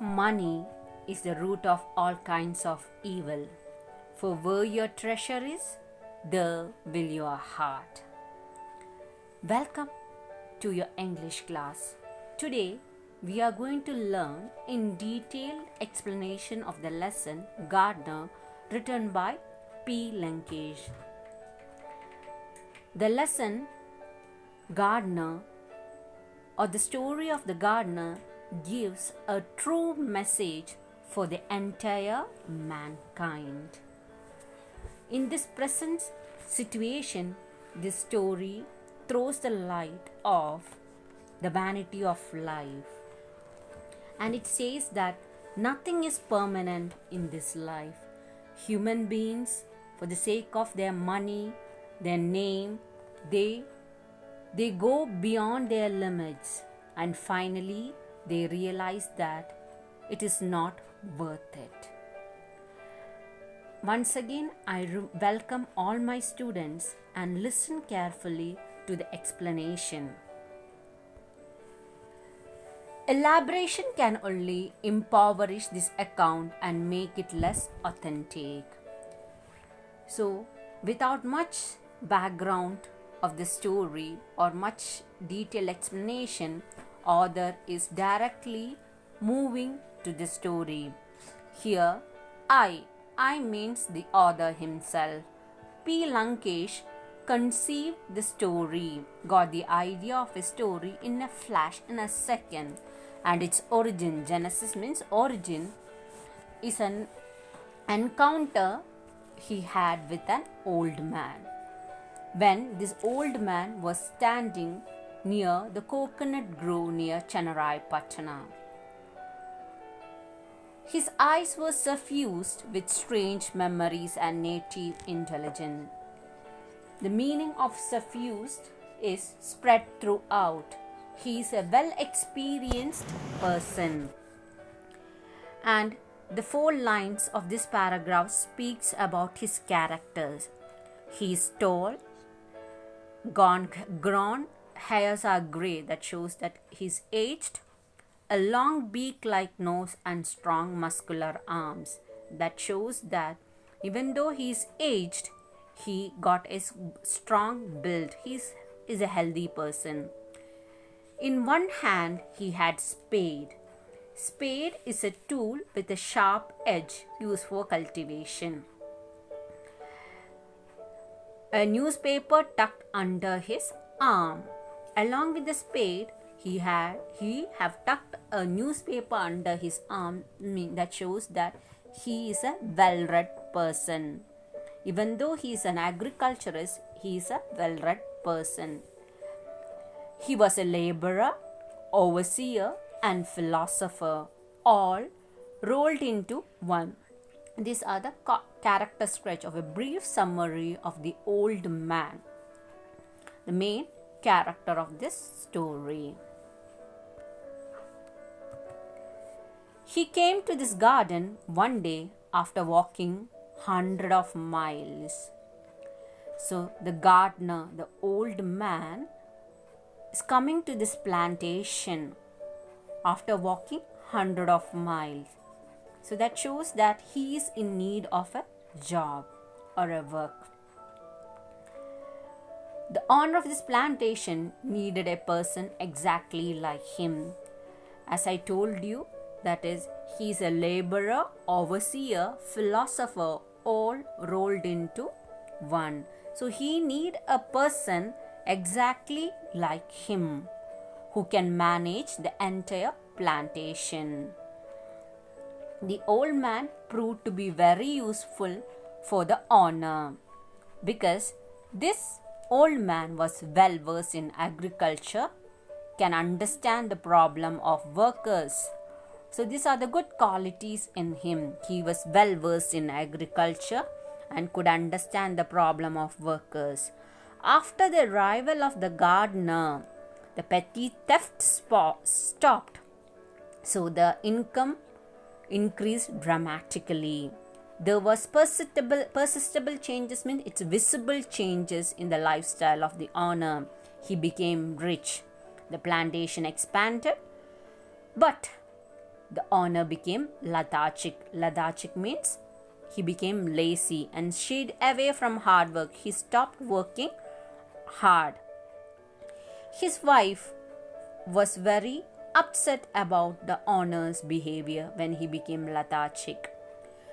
Money is the root of all kinds of evil. For where your treasure is, there will your heart. Welcome to your English class. Today, we are going to learn in detailed explanation of the lesson Gardener, written by P. Lankesh. The lesson Gardener, or the story of the gardener, gives a true message for the entire mankind. In this present situation, this story throws the light of the vanity of life, and it says that nothing is permanent in this life. Human beings, for the sake of their money, their name, they go beyond their limits, and finally they realize that it is not worth it. Once again, I welcome all my students and listen carefully to the explanation. Elaboration can only impoverish this account and make it less authentic. So, without much background of the story or much detailed explanation, author is directly moving to the story. Here, I means the author himself. P. Lankesh conceived the story, got the idea of a story in a flash, in a second, and its origin, Genesis means origin, is an encounter he had with an old man. When this old man was standing near the coconut grove near Chennai, Patna. His eyes were suffused with strange memories and native intelligence. The meaning of suffused is spread throughout. He is a well-experienced person. And the 4 lines of this paragraph speaks about his characters. He is tall, grown, hairs are grey, that shows that he's aged, a long beak-like nose and strong muscular arms, that shows that even though he's aged, he got a strong build. He is a healthy person. In one hand, he had spade. Spade is a tool with a sharp edge used for cultivation. A newspaper tucked under his arm. Along with the spade, he have tucked a newspaper under his arm. That shows that he is a well-read person. Even though he is an agriculturist, he is a well-read person. He was a laborer, overseer, and philosopher, all rolled into one. These are the character sketch of a brief summary of the old man, the main character of this story. He came to this garden one day after walking 100 of miles. So the gardener, the old man, is coming to this plantation after walking 100 of miles. So that shows that he is in need of a job or a work. The owner of this plantation needed a person exactly like him. As I told you, that is, he is a laborer, overseer, philosopher, all rolled into one. So he need a person exactly like him who can manage the entire plantation. The old man proved to be very useful for the owner because this old man was well versed in agriculture, can understand the problem of workers. So these are the good qualities in him. He was well versed in agriculture and could understand the problem of workers. After the arrival of the gardener, the petty theft stopped. So the income increased dramatically. There was perceptible changes, means it's visible changes in the lifestyle of the owner. He became rich. The plantation expanded, but the owner became lethargic. Lethargic means he became lazy and shied away from hard work. He stopped working hard. His wife was very upset about the owner's behavior when he became lethargic.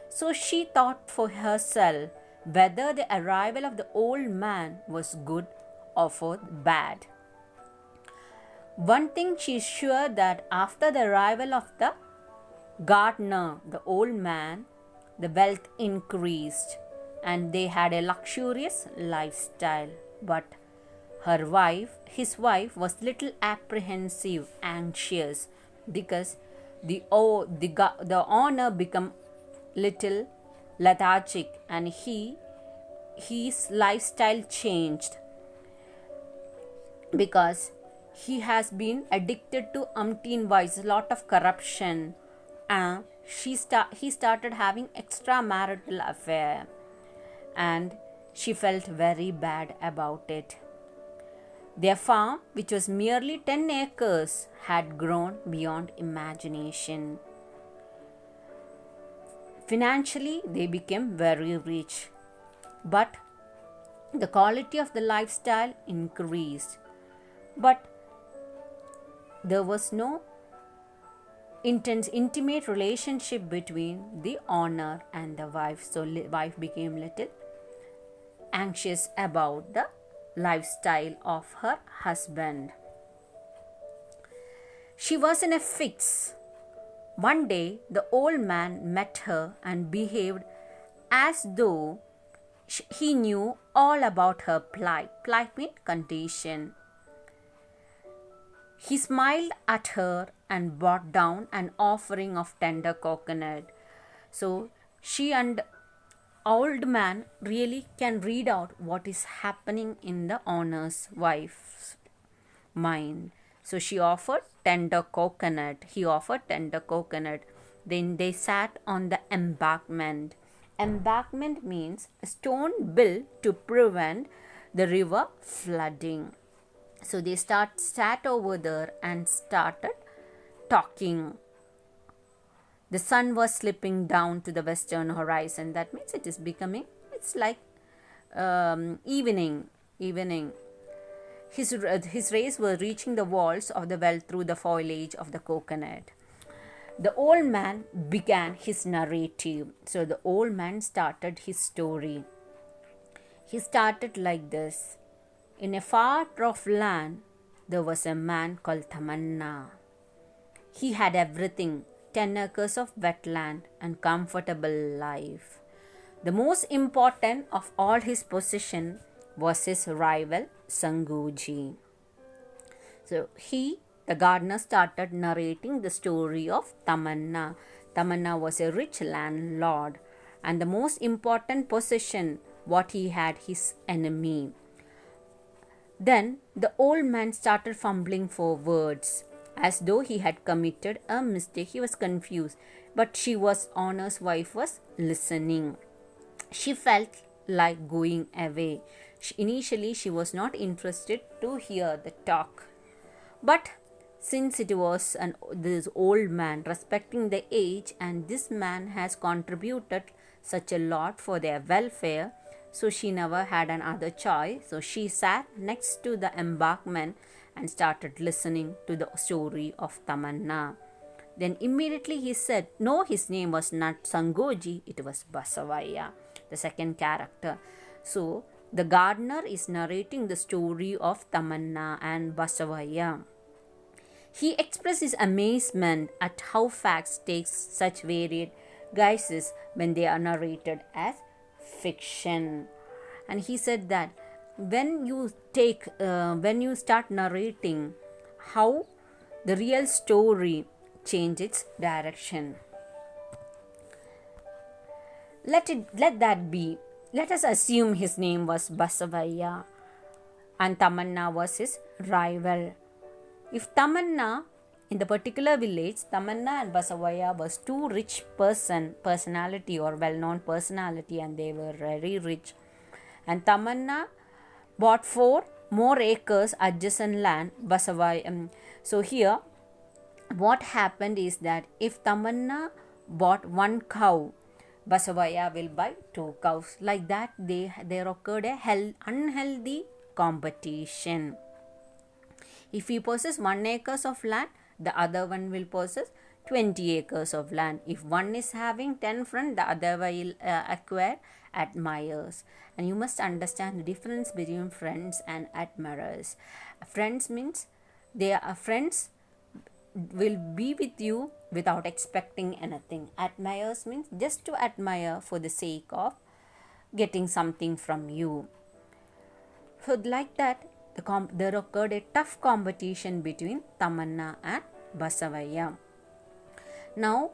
So she thought for herself whether the arrival of the old man was good or for bad. One thing she is sure that after the arrival of the gardener, the old man, the wealth increased and they had a luxurious lifestyle. But his wife was little apprehensive, anxious, because the owner became little lethargic and his lifestyle changed because he has been addicted to umpteen vices, a lot of corruption, and he started having extramarital affair, and she felt very bad about it. Their farm, which was merely 10 acres, had grown beyond imagination. Financially, they became very rich, but the quality of the lifestyle increased. But there was no intimate relationship between the owner and the wife. So wife became little anxious about the lifestyle of her husband. She was in a fix. One day the old man met her and behaved as though he knew all about her plight. Plight means condition. He smiled at her and brought down an offering of tender coconut. So she and old man really can read out what is happening in the owner's wife's mind. So she offered tender coconut. He offered tender coconut. Then they sat on the embankment. Embankment means a stone built to prevent the river flooding. So they sat over there and started talking. The sun was slipping down to the western horizon. That means it's like evening. His rays were reaching the walls of the well through the foliage of the coconut. The old man began his narrative. So the old man started his story. He started like this. In a far-off land, there was a man called Tamanna. He had everything, 10 acres of wetland and comfortable life. The most important of all his possession was his rival, Sangoji. So the gardener, started narrating the story of Tamanna. Tamanna was a rich landlord, and the most important possession, what he had, his enemy. Then the old man started fumbling for words, as though he had committed a mistake. He was confused, but owner's wife was listening. She felt like going away. Initially, she was not interested to hear the talk. But since it was this old man, respecting the age, and this man has contributed such a lot for their welfare, so she never had another choice. So she sat next to the embankment and started listening to the story of Tamanna. Then immediately he said, no, his name was not Sangoji, it was Basavaya, the second character. So the gardener is narrating the story of Tamanna and Basavaya. He expressed his amazement at how facts take such varied guises when they are narrated as fiction. And he said that when you start narrating, how the real story change its direction. Let that be. Let us assume his name was Basavaya and Tamanna was his rival. If Tamanna, in the particular village, Tamanna and Basavaya was two rich personality or well-known personality, and they were very rich. And Tamanna bought 4 more acres adjacent land. Basavaya. So here, what happened is that if Tamanna bought one cow, Basavaya will buy two cows. Like that, there occurred a unhealthy competition. If he possesses 1 acres of land, the other one will possess 20 acres of land. If one is having 10 friends, the other will acquire admirers. And you must understand the difference between friends and admirers. Friends means they are friends will be with you without expecting anything. Admirers means just to admire for the sake of getting something from you. So like that, there occurred a tough competition between Tamanna and Basavaya. Now,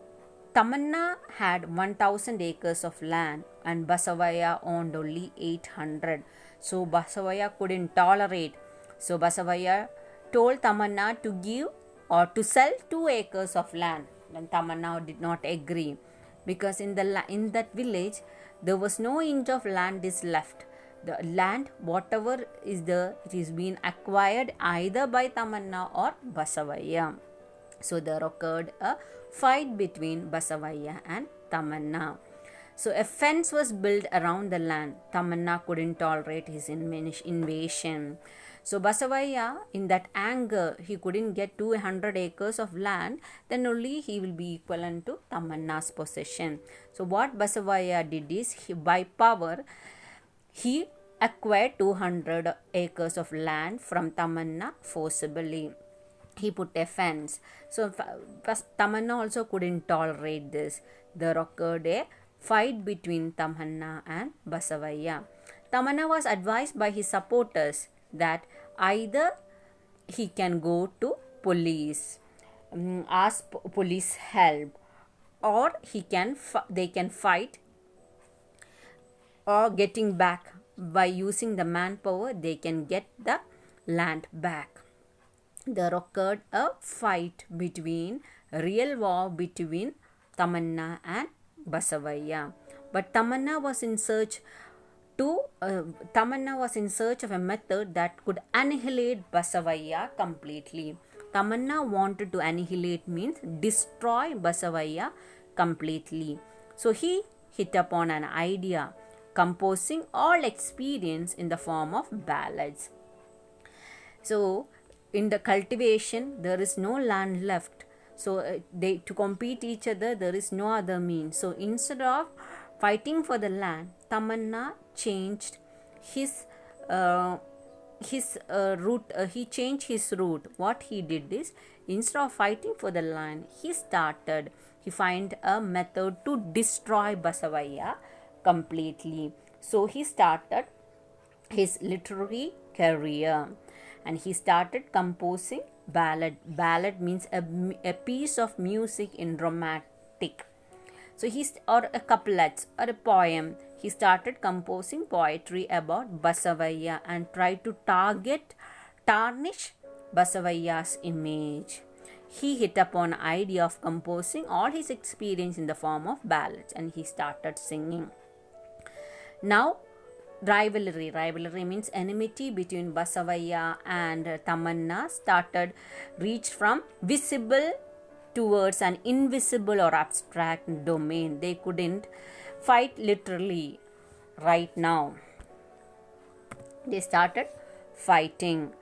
Tamanna had 1000 acres of land and Basavaya owned only 800. So Basavaya couldn't tolerate. So Basavaya told Tamanna to give or to sell 2 acres of land. And Tamanna did not agree because in that village there was no inch of land is left. The land, whatever is there, it is being acquired either by Tamanna or Basavaya. So there occurred a fight between Basavaya and Tamanna. So a fence was built around the land. Tamanna couldn't tolerate his invasion. So Basavaya, in that anger, he couldn't get 200 acres of land, then only he will be equivalent to Tamanna's possession. So what Basavaya did is, by power, he acquired 200 acres of land from Tamanna forcibly. He put a fence. So Tamanna also couldn't tolerate this. There occurred a fight between Tamanna and Basavaya. Tamanna was advised by his supporters that either he can go to police, ask police help, or they can fight, or getting back by using the manpower they can get the land back. There occurred a real war between Tamanna and Basavaya. But Tamanna was in search of a method that could annihilate Basavaya completely. Tamanna wanted to annihilate means destroy Basavaya completely. So he hit upon an idea, composing all experience in the form of ballads. So in the cultivation, there is no land left. So to compete each other, there is no other means. So instead of fighting for the land, Tamanna changed his route. He changed his route. What he did is, instead of fighting for the land, he find a method to destroy Basavaya completely. So he started his literary career and he started composing ballad. Ballad means a piece of music in romantic. So or a couplet or a poem. He started composing poetry about Basavaya and tried to tarnish Basavaya's image. He hit upon an idea of composing all his experience in the form of ballads and he started singing. Now, rivalry means enmity between Basavaya and Tamanna reached from visible towards an invisible or abstract domain. They couldn't fight literally right now. They started fighting.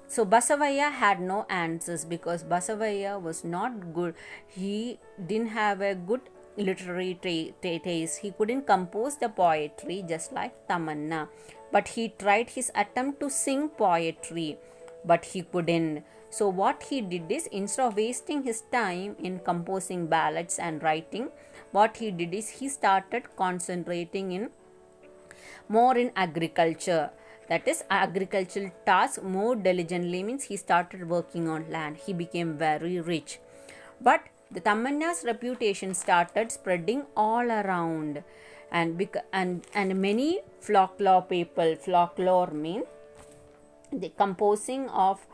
So Basavaya had no answers because Basavaya was not good. He didn't have a good literary taste. He couldn't compose the poetry just like Tamanna. But he tried his attempt to sing poetry, but he couldn't. So what he did is, instead of wasting his time in composing ballads and writing, what he did is he started concentrating more in agriculture. That is, agricultural tasks more diligently means he started working on land. He became very rich. But the Tamanna's reputation started spreading all around, and many folklore means the composing of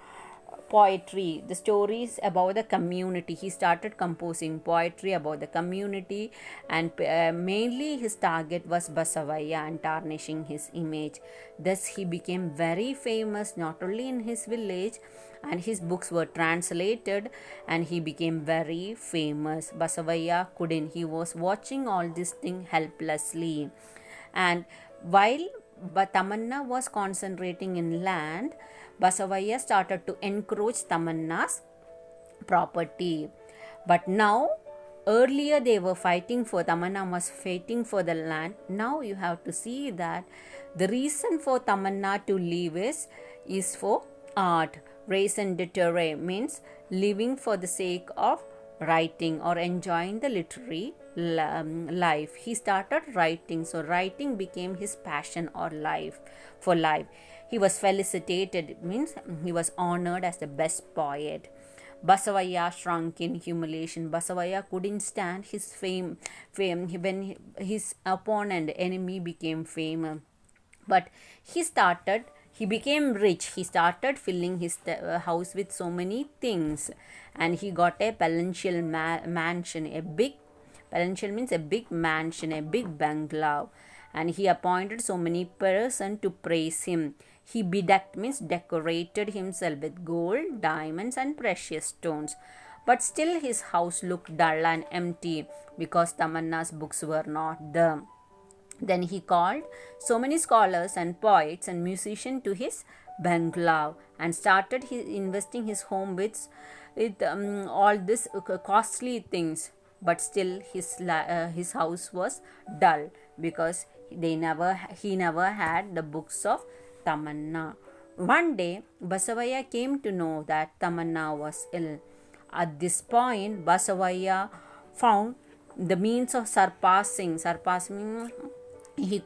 poetry, the stories about the community. He started composing poetry about the community, and mainly his target was Basavaya and tarnishing his image. Thus he became very famous not only in his village, and his books were translated, and he became very famous. Basavaya couldn't. He was watching all this thing helplessly. And while Tamanna was concentrating in land, Basavaya started to encroach Tamanna's property. But now, earlier they were fighting for, Tamanna was fighting for the land. Now you have to see that the reason for Tamanna to leave is for art. Raison d'etre means living for the sake of writing or enjoying the literary life. He started writing, so writing became his passion or life for life. He was felicitated, means he was honored as the best poet. Basavaya shrunk in humiliation. Basavaya couldn't stand his fame when his opponent, enemy, became famous. But he became rich. He started filling his house with so many things, and he got a palatial mansion, a big palatial means a big mansion, a big bungalow, and he appointed so many persons to praise him. He bedecked means decorated himself with gold, diamonds, and precious stones. But still his house looked dull and empty because Tamanna's books were not there. Then he called so many scholars and poets and musicians to his bungalow and started investing his home with all this costly things. But still his house was dull because he never had the books of Tamanna. One day, Basavaya came to know that Tamanna was ill. At this point, Basavaya found the means of surpassing. He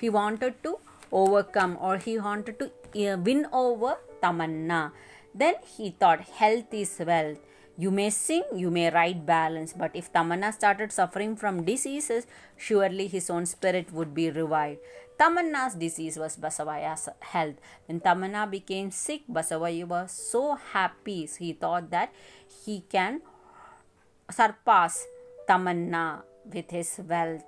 wanted to overcome, or he wanted to win over Tamanna. Then he thought, health is wealth. You may sing, you may write balance, but if Tamanna started suffering from diseases, surely his own spirit would be revived. Tamanna's disease was Basavaya's health. When Tamanna became sick, Basavaya was so happy. He thought that he can surpass Tamanna with his wealth.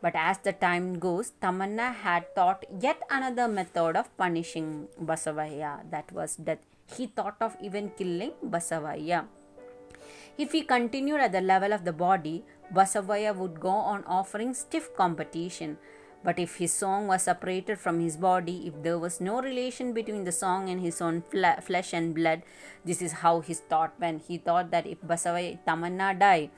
But as the time goes, Tamanna had thought yet another method of punishing Basavaya, that was death. He thought of even killing Basavaya. If he continued at the level of the body, Basavaya would go on offering stiff competition. But if his song was separated from his body, if there was no relation between the song and his own flesh and blood, this is how his thought went. He thought that if Tamanna die,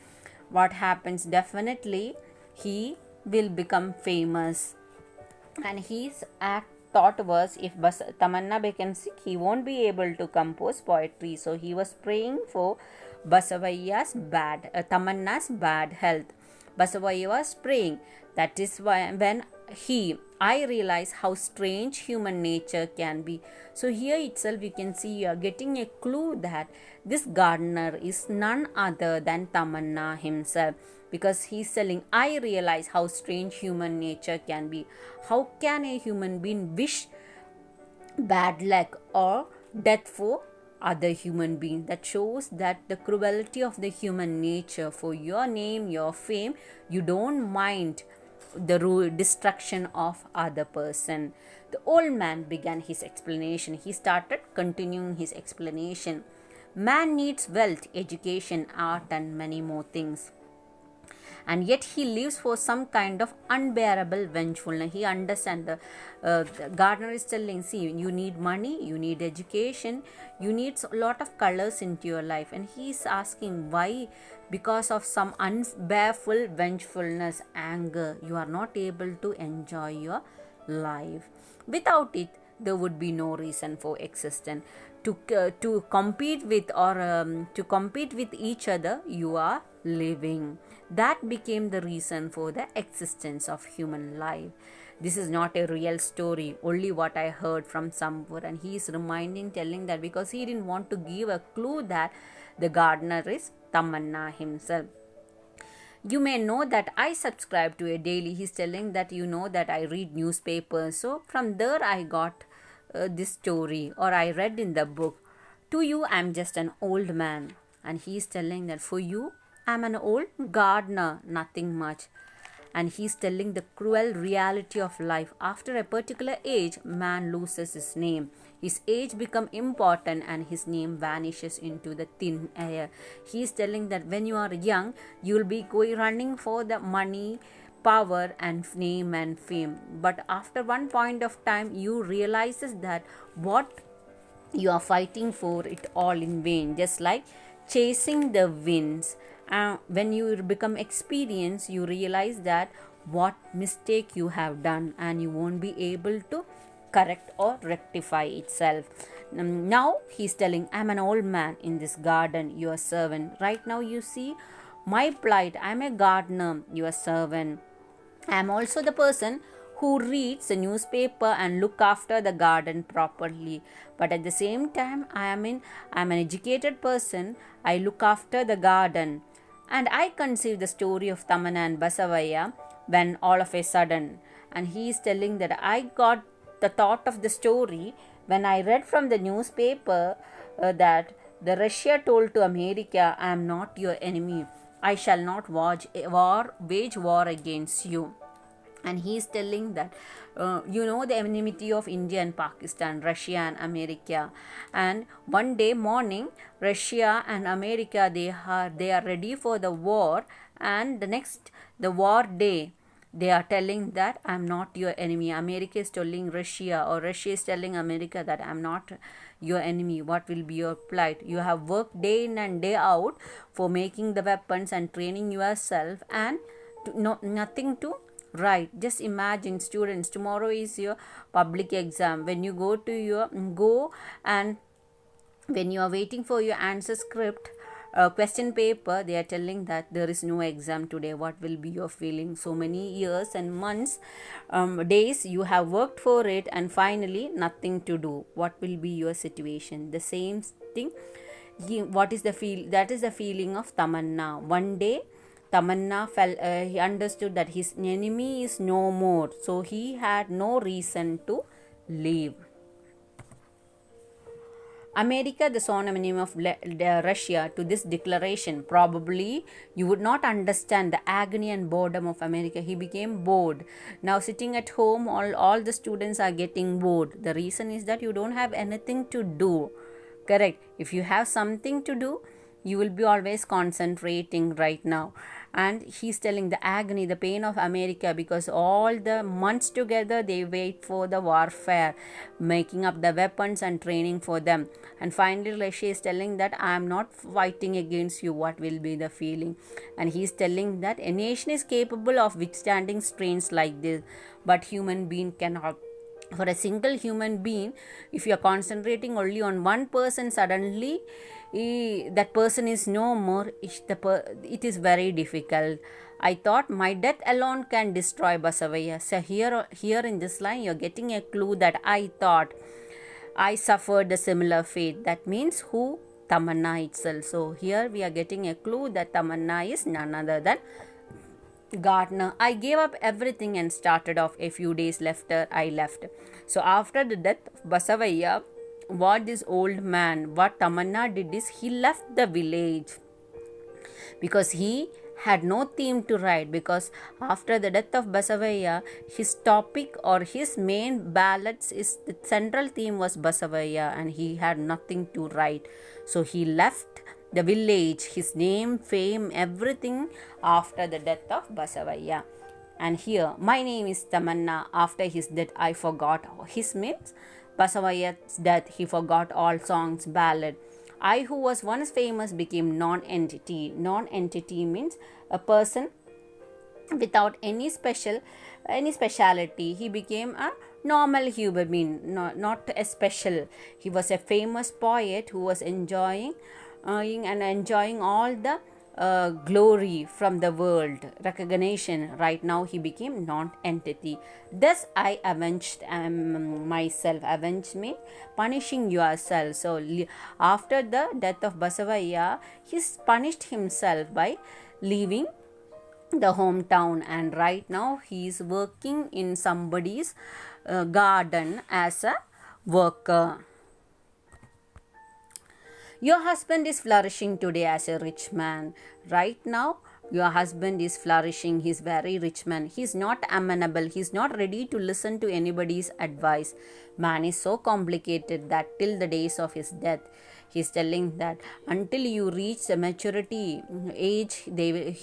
what happens? Definitely he will become famous. And his thought was, if Tamanna becomes sick, he won't be able to compose poetry. So he was praying for Tamanna's bad health. Basavaya was praying. That is why when I realize how strange human nature can be. So here itself you can see, you are getting a clue that this gardener is none other than Tamanna himself, because he is telling, I realize how strange human nature can be. How can a human being wish bad luck or death for other human beings? That shows that the cruelty of the human nature. For your name, your fame, you don't mind the destruction of other person. The old man began his explanation. He started continuing his explanation. Man needs wealth, education, art, and many more things. And yet he lives for some kind of unbearable vengefulness. He understands the gardener is telling, see, you need money, you need education, you need a lot of colors into your life. And he is asking why, because of some unbearable vengefulness, anger, you are not able to enjoy your life. Without it, there would be no reason for existence. To compete with each other, you are living. That became the reason for the existence of human life. This is not a real story, only what I heard from somewhere. And he is telling that because he didn't want to give a clue that the gardener is Tamanna himself. You may know that I subscribe to a daily. He's telling that that I read newspapers. So from there I got this story, or I read in the book. To you, I'm just an old man. And he's telling that for you, I'm an old gardener, nothing much. And he's telling the cruel reality of life. After a particular age, man loses his name. His age becomes important and his name vanishes into the thin air. He's telling that when you are young, you'll be running for the money, power and name and fame. But after one point of time, you realizes that what you are fighting for it all in vain, just like chasing the winds. When you become experienced, you realize that what mistake you have done and you won't be able to correct or rectify itself. Now he's telling, I'm an old man in this garden, your servant. Right now you see my plight. I'm a gardener, your servant. I am also the person who reads the newspaper and look after the garden properly. But at the same time, I'm an educated person. I look after the garden. And I conceived the story of Tamanna and Basavaya when all of a sudden, and he is telling that I got the thought of the story when I read from the newspaper that the Russia told to America, I am not your enemy. I shall not wage war against you. And he is telling that the enmity of India and Pakistan, Russia and America. And one day morning, Russia and America, they are ready for the war. And the war day, they are telling that I'm not your enemy. America is telling Russia, or Russia is telling America that I'm not your enemy. What will be your plight? You have worked day in and day out for making the weapons and training yourself, and nothing to write. Just imagine, students, tomorrow is your public exam. When you go and when you are waiting for your answer script, question paper, they are telling that there is no exam today. What will be your feeling? So many years and months, days you have worked for it, and finally nothing to do. What will be your situation? The same thing. That is the feeling of Tamanna. One day Tamanna he understood that his enemy is no more, so he had no reason to leave. America, the synonym of Russia, to this declaration. Probably you would not understand the agony and boredom of America. He became bored. Now sitting at home, all the students are getting bored. The reason is that you don't have anything to do. Correct. If you have something to do, you will be always concentrating right now. And he's telling the agony, the pain of America, because all the months together they wait for the warfare, making up the weapons and training for them. And finally Russia is telling that I am not fighting against you. What will be the feeling? And he's telling that a nation is capable of withstanding strains like this, but human being cannot. For a single human being, if you are concentrating only on one person, suddenly that person is no more, it is very difficult. I thought my death alone can destroy Basavaya. So here in this line you are getting a clue that I thought I suffered a similar fate. That means who? Tamanna itself. So here we are getting a clue that Tamanna is none other than gardener. I gave up everything and started off. A few days later I left. So after the death of Basavaya, what Tamanna did is he left the village because he had no theme to write. Because after the death of Basavaya, his topic or his main ballads, is the central theme was Basavaya, and he had nothing to write. So he left the village, his name, fame, everything after the death of Basavaya. And here, my name is Tamanna. After his death, I forgot his means. Basavaya's death, he forgot all songs, ballad. I, who was once famous, became non-entity. Non-entity means a person without any speciality. He became a normal human being, not a special. He was a famous poet who was enjoying all the glory from the world, recognition. Right now he became non-entity. Thus I avenged myself. Avenge means punishing yourself. So after the death of Basavaya, he punished himself by leaving the hometown, and right now he is working in somebody's garden as a worker. Your husband is flourishing today as a rich man. Right now, your husband is flourishing. He's very rich man. He's not amenable. He's not ready to listen to anybody's advice. Man is so complicated that till the days of his death, he's telling that until you reach the maturity age,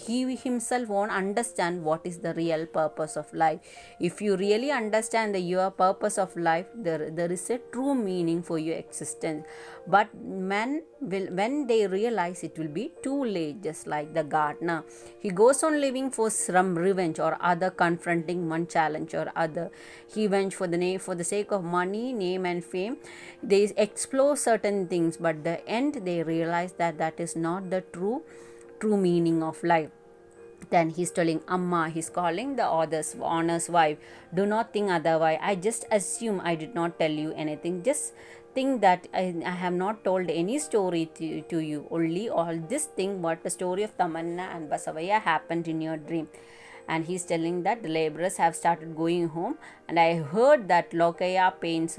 he himself won't understand what is the real purpose of life. If you really understand your purpose of life, there is a true meaning for your existence. But men will, when they realize, it will be too late. Just like the gardener, he goes on living for some revenge or other, confronting one challenge or other. He went for the sake of money, name and fame. They explore certain things, but the end they realize that that is not the true meaning of life. Then he's telling Amma, he's calling the owner's wife, do not think otherwise. I just assume I did not tell you anything. Just think that I have not told any story to you. Only all this thing, what the story of Tamanna and Basavaya happened in your dream. And he's telling that the laborers have started going home, and I heard that Lokia paints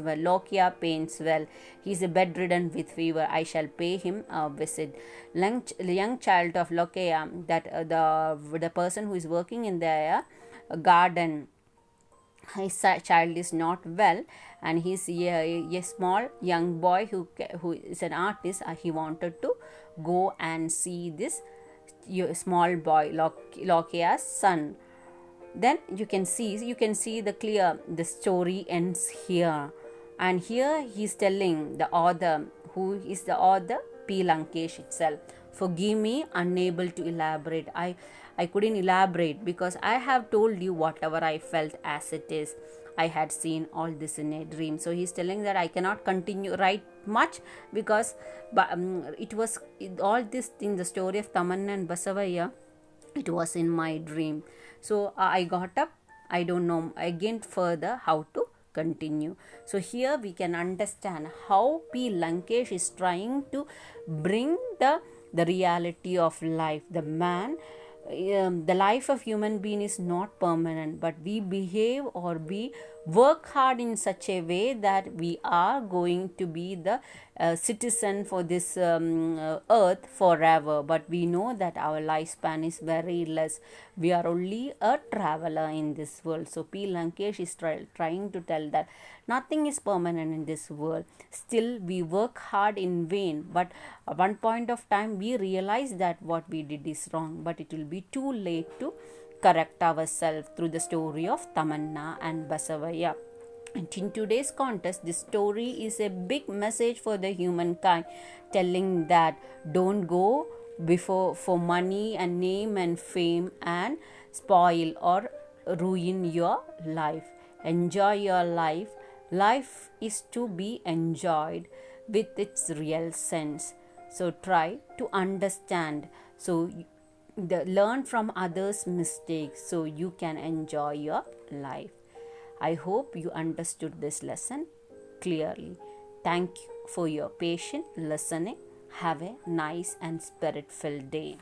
well. He's bedridden with fever. I shall pay him a visit. Young child of Lokia, that the person who is working in the garden, his child is not well, and he's a small young boy who is an artist. He wanted to go and see this small boy, Lokia's son. Then you can see the story ends here. And here he's telling the author, who is the author, P. Lankesh itself. Forgive me, unable to elaborate. I couldn't elaborate because I have told you whatever I felt as it is. I had seen all this in a dream. So he's telling that I cannot continue write much because it was all this in the story of Tamanna and Basavaya. It was in my dream. So I got up. I don't know again further how to continue. So here we can understand how P. Lankesh is trying to bring the reality of life. The man, the life of human being is not permanent, but we behave or we work hard in such a way that we are going to be the citizen for this earth forever. But we know that our lifespan is very less. We are only a traveler in this world. So P. Lankesh is trying to tell that nothing is permanent in this world. Still we work hard in vain, but at one point of time we realize that what we did is wrong, but it will be too late to correct ourselves through the story of Tamanna and Basavaya. And in today's context, this story is a big message for the humankind, telling that don't go before for money and name and fame and spoil or ruin your life. Enjoy your life. Life is to be enjoyed with its real sense. So try to understand. So learn from others' mistakes so you can enjoy your life. I hope you understood this lesson clearly. Thank you for your patient listening. Have a nice and spirit-filled day.